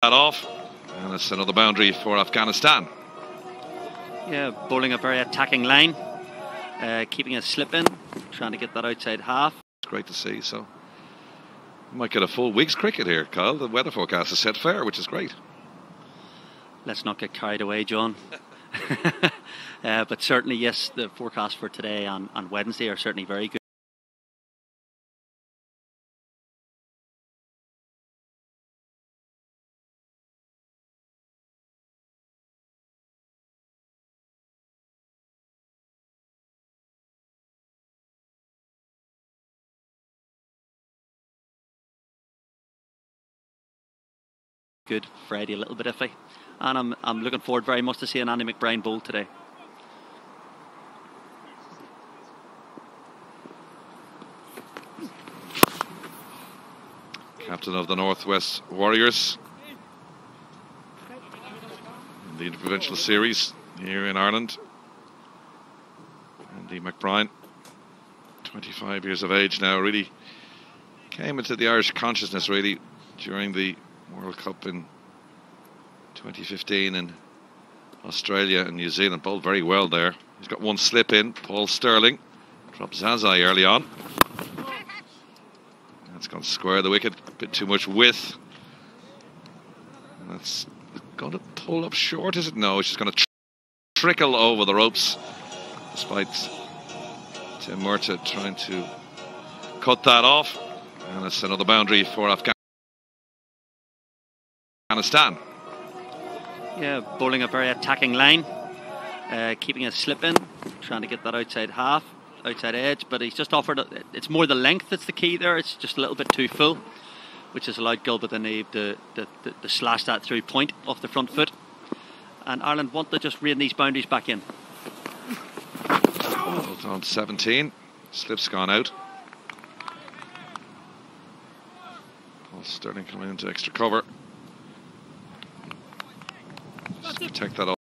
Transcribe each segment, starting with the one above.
That off, and it's another boundary for Afghanistan. Yeah, bowling a very attacking line, keeping a slip in, trying to get that outside half. It's great to see. So we might get a full week's cricket here, Kyle. The weather forecast is set fair, which is great. Let's not get carried away, John. But certainly, yes, the forecast for today and Wednesday are certainly very good. Good Friday, a little bit iffy, and I'm looking forward very much to seeing Andy McBride bowl today. Captain of the Northwest Warriors in the Interprovincial Series here in Ireland. Andy McBride, 25 years of age now, really came into the Irish consciousness really during the World Cup in 2015 in Australia and New Zealand. Bowled very well there. He's got one slip in. Paul Sterling dropped Zazai early on. That's going to square the wicket. A bit too much width. And that's going to pull up short, is it? No, it's just going to trickle over the ropes, despite Tim Murtagh trying to cut that off. And it's another boundary for Afghanistan. Yeah, bowling a very attacking line, keeping a slip in, trying to get that outside half, outside edge, but he's just offered, it's more the length that's the key there. It's just a little bit too full, which has allowed Gilbert and Abe to slash that through point off the front foot. And Ireland want to just rein these boundaries back in. On 17, slip's gone out. Paul Sterling coming into extra cover. Just protect that off.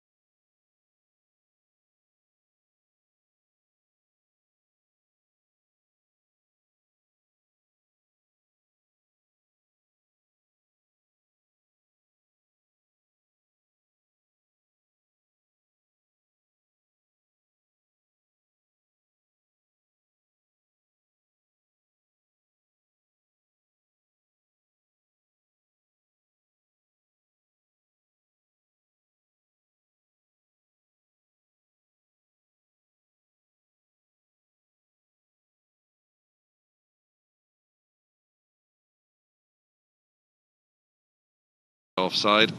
Offside.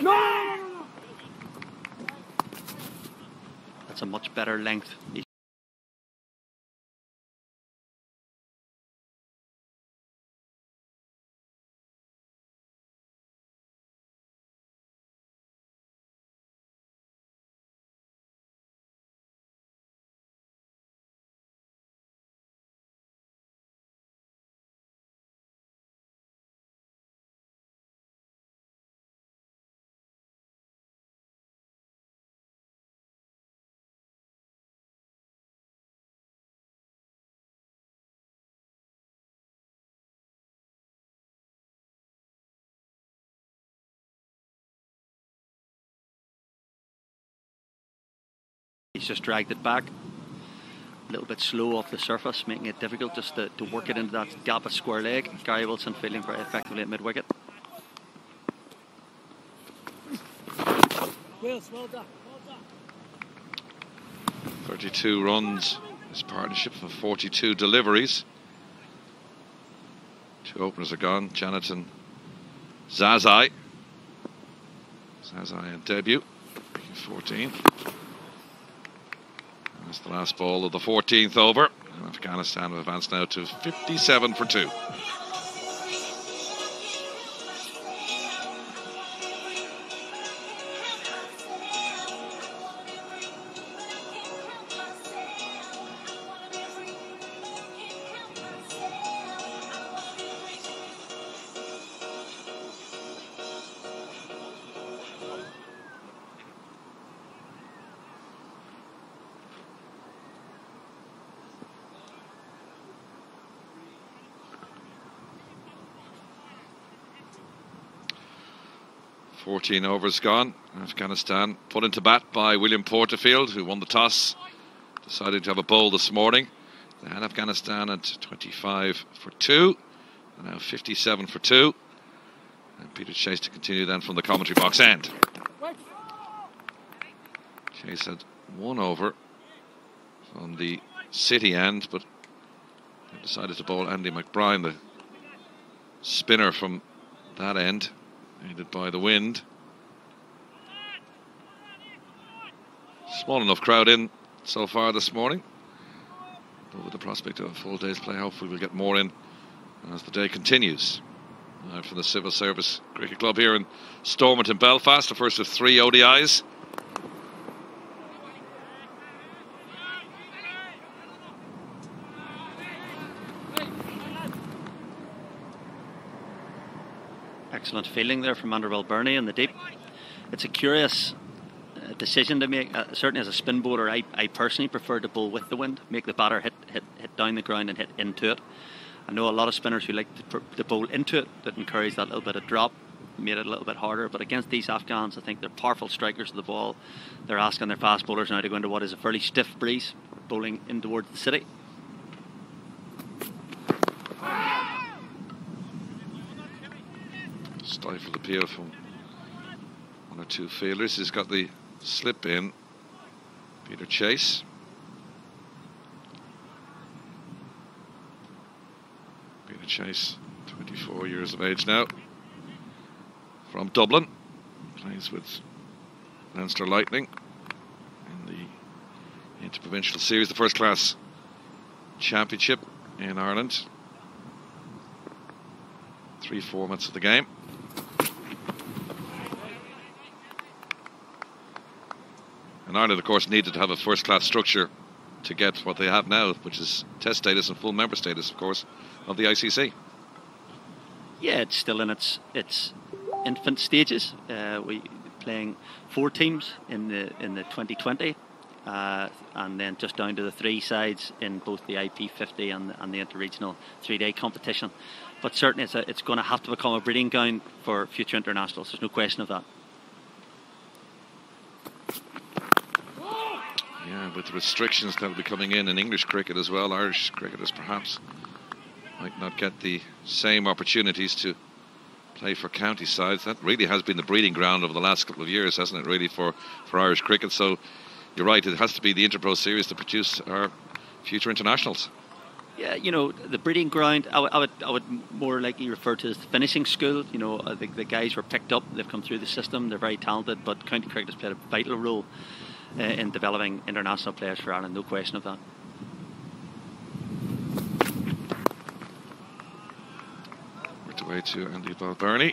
No! That's a much better length. He's just dragged it back. A little bit slow off the surface, making it difficult just to work it into that gap of square leg. Gary Wilson fielding very effectively at mid-wicket. Well done. 32 runs, this partnership for 42 deliveries. Two openers are gone. Janet and Zazai. Zazai on debut, 14. That's the last ball of the 14th over. And Afghanistan have advanced now to 57 for 2. 14 overs gone. Afghanistan put into bat by William Porterfield, who won the toss. Decided to have a bowl this morning. They had Afghanistan at 25 for 2. And now 57 for 2. And Peter Chase to continue then from the commentary box end. Chase had 1 over from the City end, but they decided to bowl Andy McBride, the spinner from that end, aided by the wind. Small enough crowd in so far this morning, but with the prospect of a full day's play, hopefully we'll get more in as the day continues. From the Civil Service Cricket Club here in Stormont in Belfast, the first of 3 ODIs. Excellent fielding there from Anderwell Burney in the deep. It's a curious decision to make. Certainly as a spin bowler, I personally prefer to bowl with the wind, make the batter hit down the ground and hit into it. I know a lot of spinners who like to bowl into it, that encourage that little bit of drop, made it a little bit harder. But against these Afghans, I think they're powerful strikers of the ball. They're asking their fast bowlers now to go into what is a fairly stiff breeze, bowling in towards the City. Stifled appeal from 1 or 2 fielders. He's got the slip in, Peter Chase. Peter Chase, 24 years of age now, from Dublin, plays with Leinster Lightning in the Interprovincial Series, the first class championship in Ireland. 3 formats of the game. And Ireland, of course, needed to have a first-class structure to get what they have now, which is test status and full member status, of course, of the ICC. Yeah, it's still in its infant stages. We playing 4 teams in the 2020, and then just down to the 3 sides in both the IP50 and the interregional 3-day competition. But certainly it's going to have to become a breeding ground for future internationals. There's no question of that. Yeah, with the restrictions that will be coming in English cricket as well, Irish cricketers perhaps might not get the same opportunities to play for county sides. That really has been the breeding ground over the last couple of years, hasn't it, really, for Irish cricket. So you're right, it has to be the Interpro Series to produce our future internationals. Yeah, you know, the breeding ground, I would more likely refer to as the finishing school. You know, the guys were picked up, they've come through the system, they're very talented, but county cricket has played a vital role in developing international players for Ireland, no question of that. Worked away to Andy Balburney.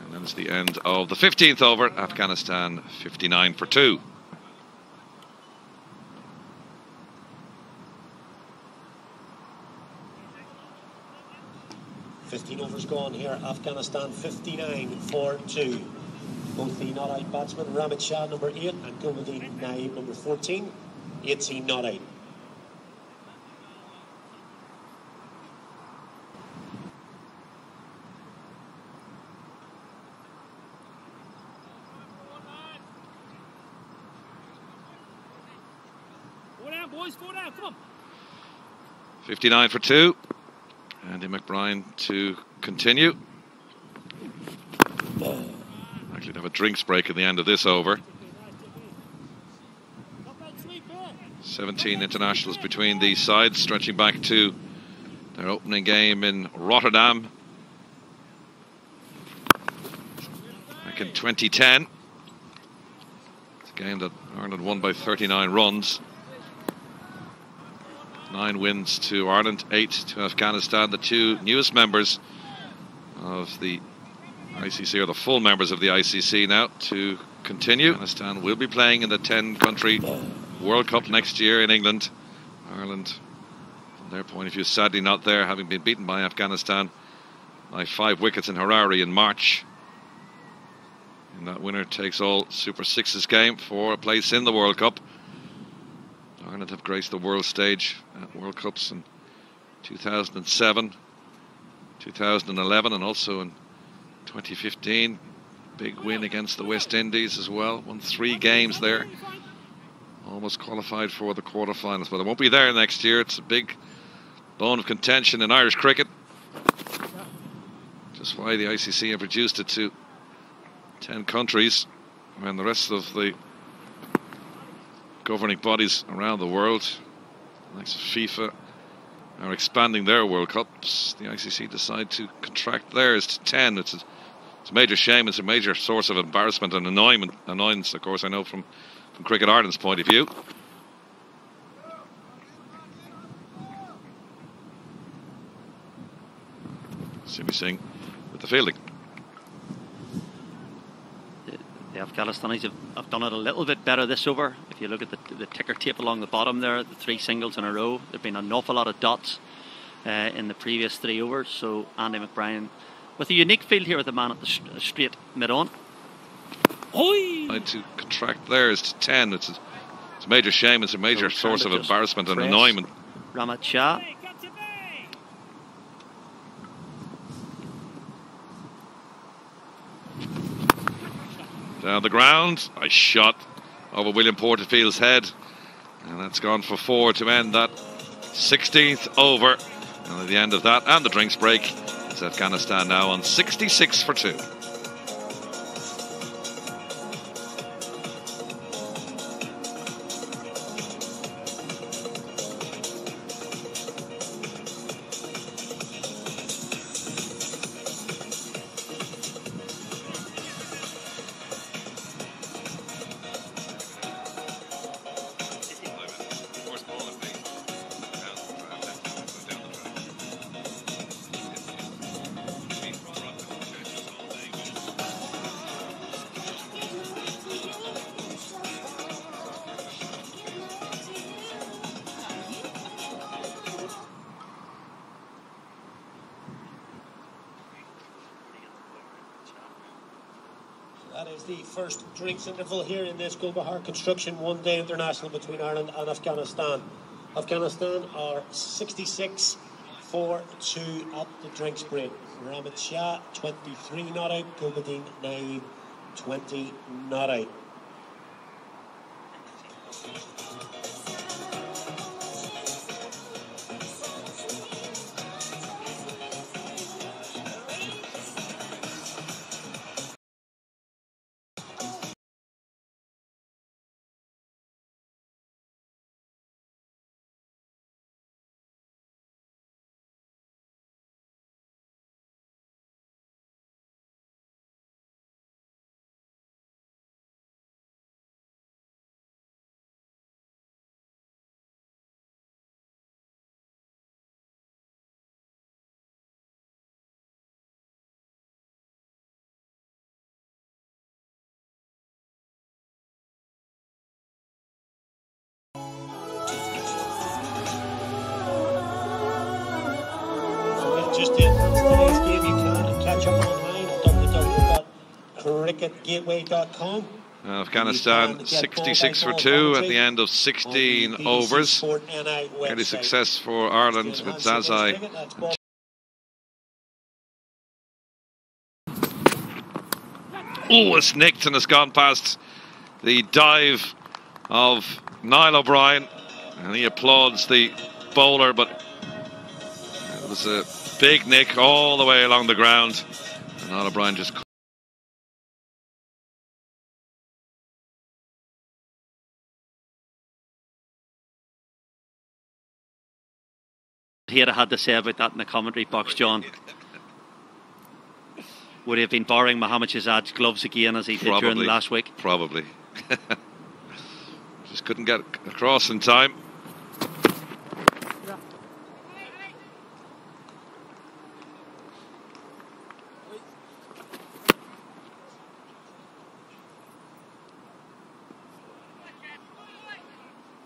And then it's the end of the 15th over. Afghanistan 59 for 2. Overs gone here. Afghanistan 59 for 2. Both the not-out batsmen, Ramit Shah number 8 and Gulbuddin Naib number 14, 18 not out. Go down, boys, go down, come on. 59 for 2. Andy McBride to continue. Likely to have a drinks break at the end of this over. 17 internationals between these sides, stretching back to their opening game in Rotterdam back in 2010. It's a game that Ireland won by 39 runs. 9 wins to Ireland, 8 to Afghanistan. The 2 newest members of the ICC, or the full members of the ICC now, to continue. Afghanistan will be playing in the 10-country World Cup next year in England. Ireland, from their point of view, sadly not there, having been beaten by Afghanistan by 5 wickets in Harare in March. In that winner takes all Super Sixes game for a place in the World Cup. Ireland have graced the world stage at World Cups in 2007, 2011 and also in 2015. Big win against the West Indies as well. Won 3 games there. Almost qualified for the quarterfinals, but it won't be there next year. It's a big bone of contention in Irish cricket. Just why the ICC have reduced it to 10 countries when the rest of the governing bodies around the world, like FIFA, are expanding their World Cups. The ICC decide to contract theirs to 10. It's a major shame. It's a major source of embarrassment and annoyance, of course, I know from Cricket Ireland's point of view. Simi Singh with the fielding. The Afghanistanis have done it a little bit better this over. If you look at the ticker tape along the bottom there, the 3 singles in a row, there have been an awful lot of dots in the previous 3 overs. So Andy McBrien with a unique field here with the man at the straight mid-on. To contract theirs to 10. It's a major shame. It's a major source of embarrassment and annoyance. Ramat Shah. Down the ground, a shot over William Porterfield's head, and that's gone for 4 to end that 16th over. And at the end of that and the drinks break, it's Afghanistan now on 66 for 2. That is the first drinks interval here in this Gulbahar Construction one-day international between Ireland and Afghanistan. Afghanistan are 66 for 2 at the drinks break. Ramat Shah 23 not out, Gulbuddin Naeem 20 not out. Just in today's game, you can catch up online at www.cricketgateway.com. Afghanistan 66 for 2 at the end of 16 overs. Early success for Ireland with Zazai. Oh, it's nicked and it's gone past the dive of Niall O'Brien, and he applauds the bowler, but it was a big nick all the way along the ground, and Niall O'Brien just He had to say about that in the commentary box, John. Would he have been borrowing Mohamed Shahzad's gloves again as he did during last week? Probably. Just couldn't get across in time.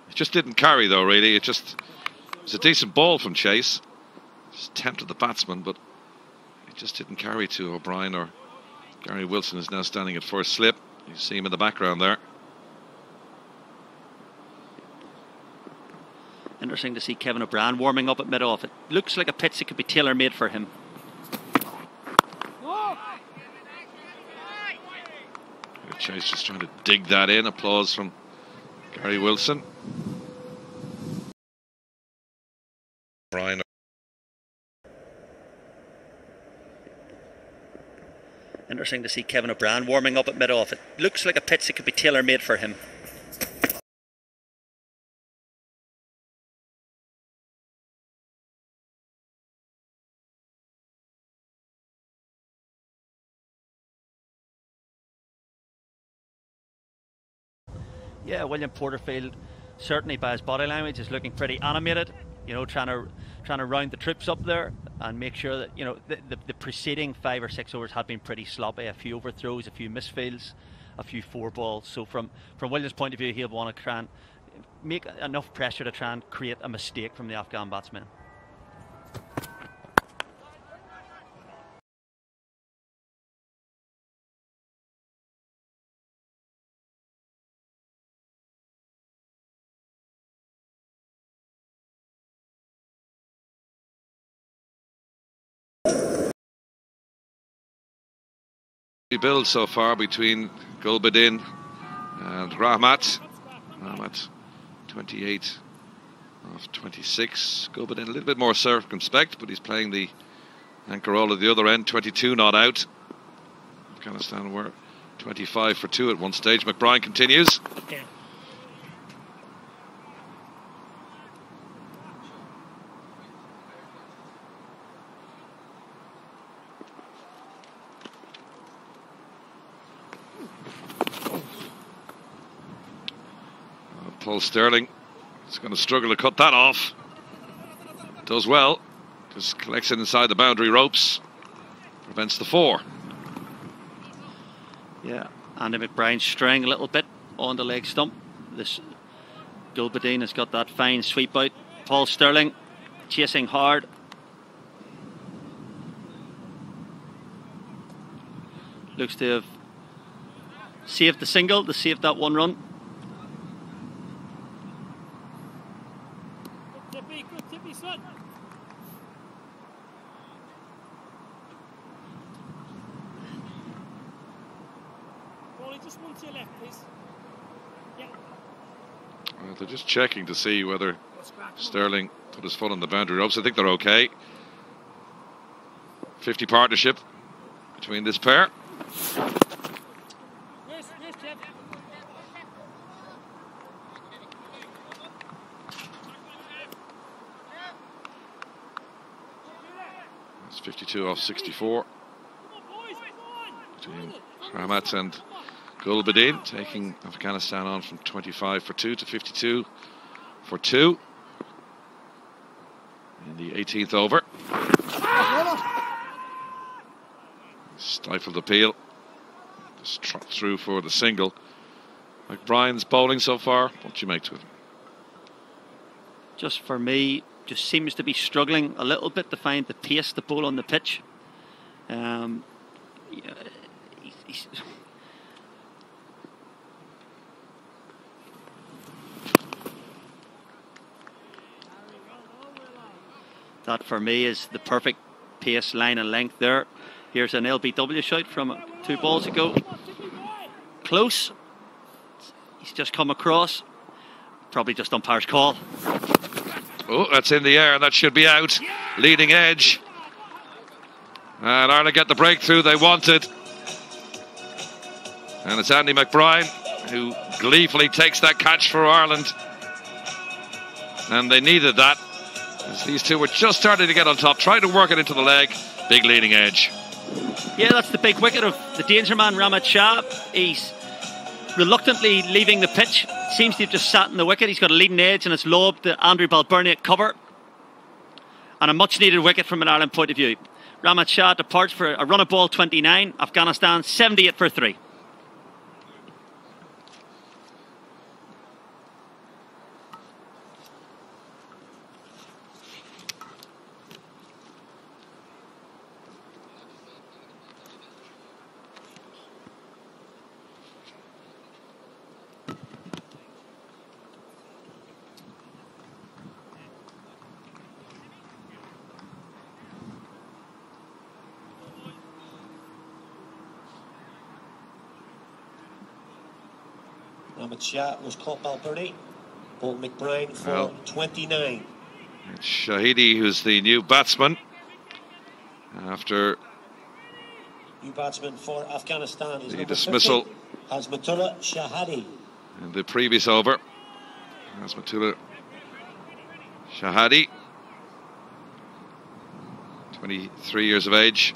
It just didn't carry though, really. It was a decent ball from Chase. Just tempted the batsman, but it just didn't carry to O'Brien, or Gary Wilson is now standing at first slip. You see him in the background there. Interesting to see Kevin O'Brien warming up at mid-off. It looks like a pitch that could be tailor-made for him. Chase just trying to dig that in. Applause from Gary Wilson. Brian. Interesting to see Kevin O'Brien warming up at mid-off. It looks like a pitch that could be tailor-made for him. Yeah, William Porterfield, certainly by his body language, is looking pretty animated. You know, trying to round the troops up there and make sure that, you know, the preceding 5 or 6 overs had been pretty sloppy. A few overthrows, a few misfields, a few 4 balls. So from William's point of view, he'll want to try and make enough pressure to try and create a mistake from the Afghan batsmen. Build so far between Gulbadin and Rahmat. Rahmat 28 of 26. Gulbadin a little bit more circumspect, but he's playing the anchor roll at the other end. 22 not out. Afghanistan were 25 for 2 at one stage. McBride continues. Yeah. Paul Sterling is going to struggle to cut that off. Does well. Just collects it inside the boundary ropes. Prevents the 4. Yeah, Andy McBride straying a little bit on the leg stump. This Gulbadin has got that fine sweep out. Paul Sterling chasing hard. Looks to have saved the single, to save that 1 run. Good tippy, son. Paulie, just one to your left, please. Yeah. Well, they're just checking to see whether Sterling put his foot on the boundary ropes. I think they're okay. 50 partnership between this pair. Yes, Jeff. It's 52 off 64 between Rahmat and Gulbadin, taking Afghanistan on from 25 for 2 to 52 for 2 in the 18th over. Stifled appeal. Just trot through for the single. McBride's bowling so far. What do you make to it? Just for me, just seems to be struggling a little bit to find the pace to bowl on the pitch. That for me is the perfect pace, line and length there. Here's an LBW shot from 2 balls ago. Close. He's just come across. Probably just umpire's call. Oh, that's in the air. That should be out. Leading edge. And Ireland get the breakthrough they wanted. And it's Andy McBride who gleefully takes that catch for Ireland. And they needed that, as these two were just starting to get on top, trying to work it into the leg. Big leading edge. Yeah, that's the big wicket of the danger man, Rahmat Shah. He's reluctantly leaving the pitch. Seems to have just sat in the wicket. He's got a leading edge and it's lobbed to Andrew Balbirnie at cover. And a much needed wicket from an Ireland point of view. Rahmat Shah departs for a run of ball 29. Afghanistan 78 for 3. Ahmed Shah was caught Balburney. Paul McBride for 29. It's Shahidi who's the new batsman after New batsman for Afghanistan is the number dismissal 50, Hazmatullah Shahadi. in the previous over. Hazmatullah Shahadi, 23 years of age.